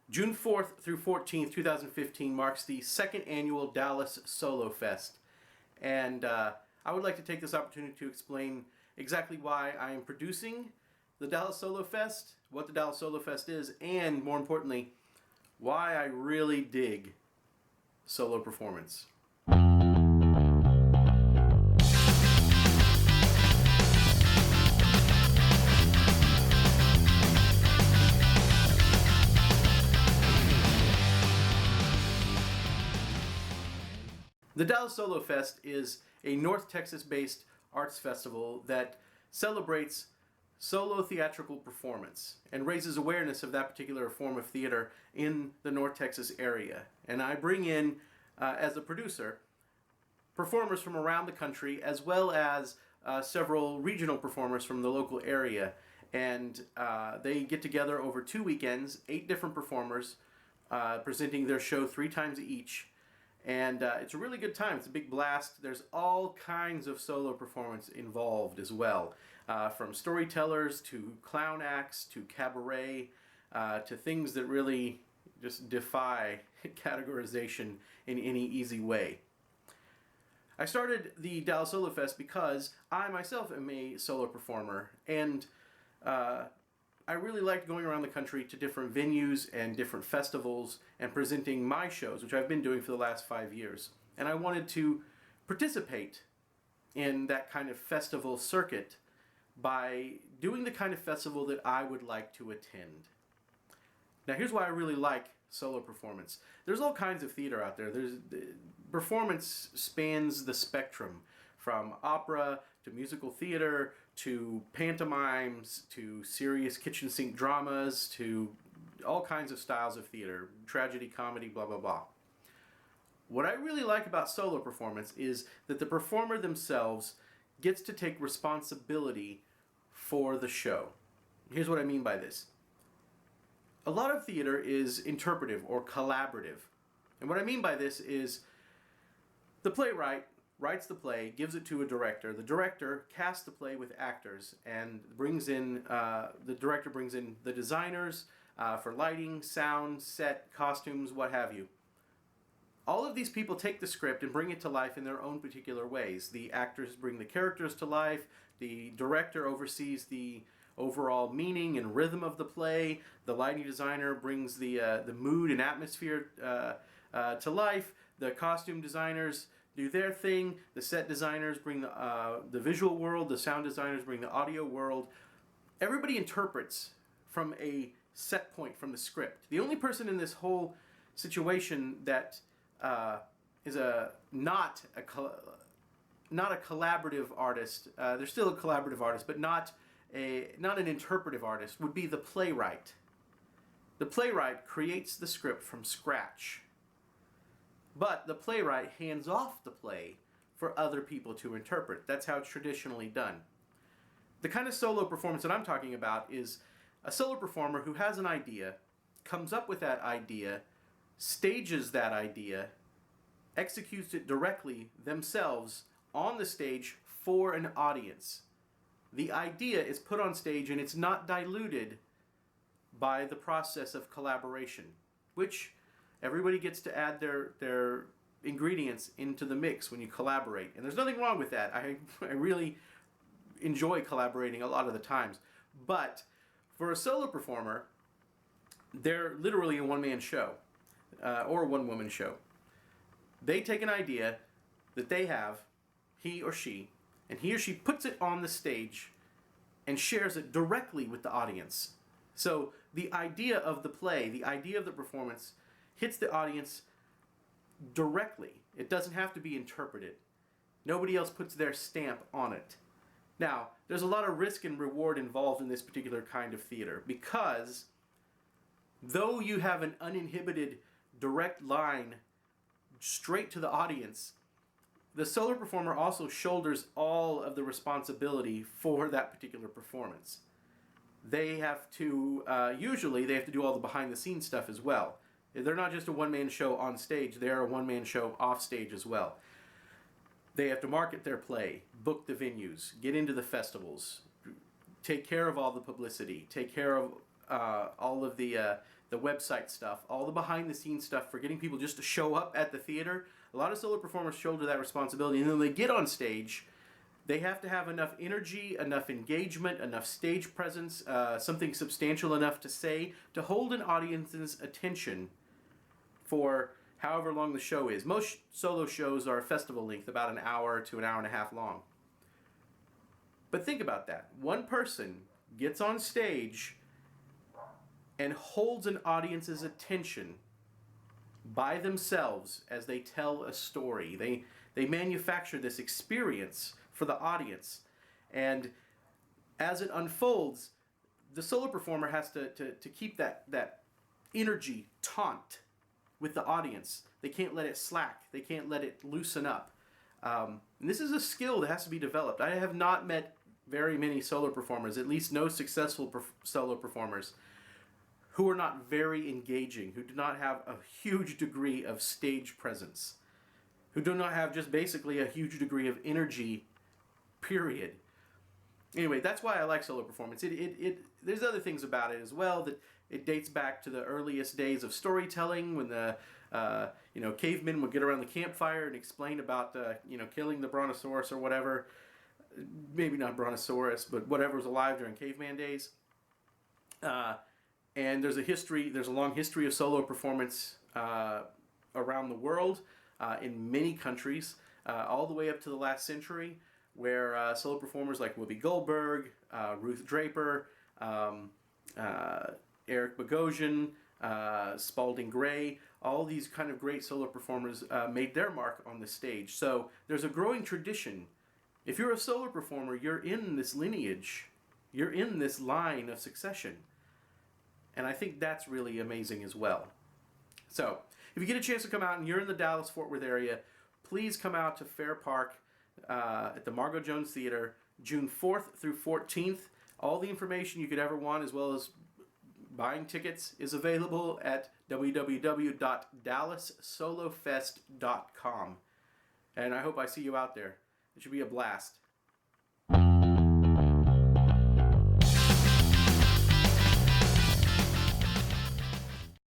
June 4th through 14th, 2015 marks the second annual Dallas Solo Fest. And I would like to take this opportunity to explain exactly why I am producing the Dallas Solo Fest, what the Dallas Solo Fest is, and more importantly, why I really dig solo performance. The Dallas Solo Fest is a North Texas-based arts festival that celebrates solo theatrical performance and raises awareness of that particular form of theater in the North Texas area. And I bring in, as a producer, performers from around the country as well as several regional performers from the local area. And they get together over 2 weekends, 8 different performers presenting their show 3 times each. And it's a really good time. It's a big blast. There's all kinds of solo performance involved as well, from storytellers to clown acts to cabaret to things that really just defy categorization in any easy way. I started the Dallas Solo Fest because I myself am a solo performer, and I really liked going around the country to different venues and different festivals and presenting my shows, which I've been doing for the last 5 years. And I wanted to participate in that kind of festival circuit by doing the kind of festival that I would like to attend. Now here's why I really like solo performance. There's all kinds of theater out there. Performance spans the spectrum, from opera to musical theater to pantomimes to serious kitchen sink dramas to all kinds of styles of theater, tragedy, comedy, blah, blah, blah. What I really like about solo performance is that the performer themselves gets to take responsibility for the show. Here's what I mean by this. A lot of theater is interpretive or collaborative. And what I mean by this is the playwright writes the play, gives it to a director. The director casts the play with actors and the director brings in the designers for lighting, sound, set, costumes, what have you. All of these people take the script and bring it to life in their own particular ways. The actors bring the characters to life. The director oversees the overall meaning and rhythm of the play. The lighting designer brings the mood and atmosphere to life. The costume designers do their thing. The set designers bring the visual world. The sound designers bring the audio world. Everybody interprets from a set point from the script. The only person in this whole situation that is not a collaborative artist. They're still a collaborative artist, but not an interpretive artist, would be the playwright. The playwright creates the script from scratch. But the playwright hands off the play for other people to interpret. That's how it's traditionally done. The kind of solo performance that I'm talking about is a solo performer who has an idea, comes up with that idea, stages that idea, executes it directly themselves on the stage for an audience. The idea is put on stage and it's not diluted by the process of collaboration, which everybody gets to add their ingredients into the mix when you collaborate. And there's nothing wrong with that. I really enjoy collaborating a lot of the times. But for a solo performer, they're literally a one-man show or a one-woman show. They take an idea that they have, he or she puts it on the stage and shares it directly with the audience. So the idea of the play, the idea of the performance, hits the audience directly. It doesn't have to be interpreted. Nobody else puts their stamp on it. Now, there's a lot of risk and reward involved in this particular kind of theater because though you have an uninhibited direct line straight to the audience, the solo performer also shoulders all of the responsibility for that particular performance. They have to, usually they have to do all the behind the scenes stuff as well. They're not just a one-man show on stage, they're a one-man show off stage as well. They have to market their play, book the venues, get into the festivals, take care of all the publicity, take care of all of the the website stuff, all the behind the scenes stuff for getting people just to show up at the theater. A lot of solo performers shoulder that responsibility, and then they get on stage, they have to have enough energy, enough engagement, enough stage presence, something substantial enough to say to hold an audience's attention for however long the show is. Most solo shows are festival length, about an hour to an hour and a half long. But think about that. One person gets on stage and holds an audience's attention by themselves as they tell a story. They manufacture this experience for the audience. And as it unfolds, the solo performer has to keep that energy taut with the audience. They can't let it slack. They can't let it loosen up. And this is a skill that has to be developed. I have not met very many solo performers, at least no successful solo performers, who are not very engaging, who do not have a huge degree of stage presence, who do not have just basically a huge degree of energy, period. Anyway, that's why I like solo performance. There's other things about it as well, that it dates back to the earliest days of storytelling, when the cavemen would get around the campfire and explain about killing the brontosaurus or whatever. Maybe not brontosaurus, but whatever was alive during caveman days. And there's a long history of solo performance around the world, in many countries, all the way up to the last century, where solo performers like Whoopi Goldberg, Ruth Draper, Eric Bogosian, Spalding Gray, all these kind of great solo performers made their mark on the stage. So there's a growing tradition. If you're a solo performer, you're in this lineage. You're in this line of succession. And I think that's really amazing as well. So, if you get a chance to come out and you're in the Dallas-Fort Worth area, please come out to Fair Park at the Margo Jones Theater, June 4th through 14th. All the information you could ever want, as well as buying tickets, is available at www.dallassolofest.com. And I hope I see you out there. It should be a blast.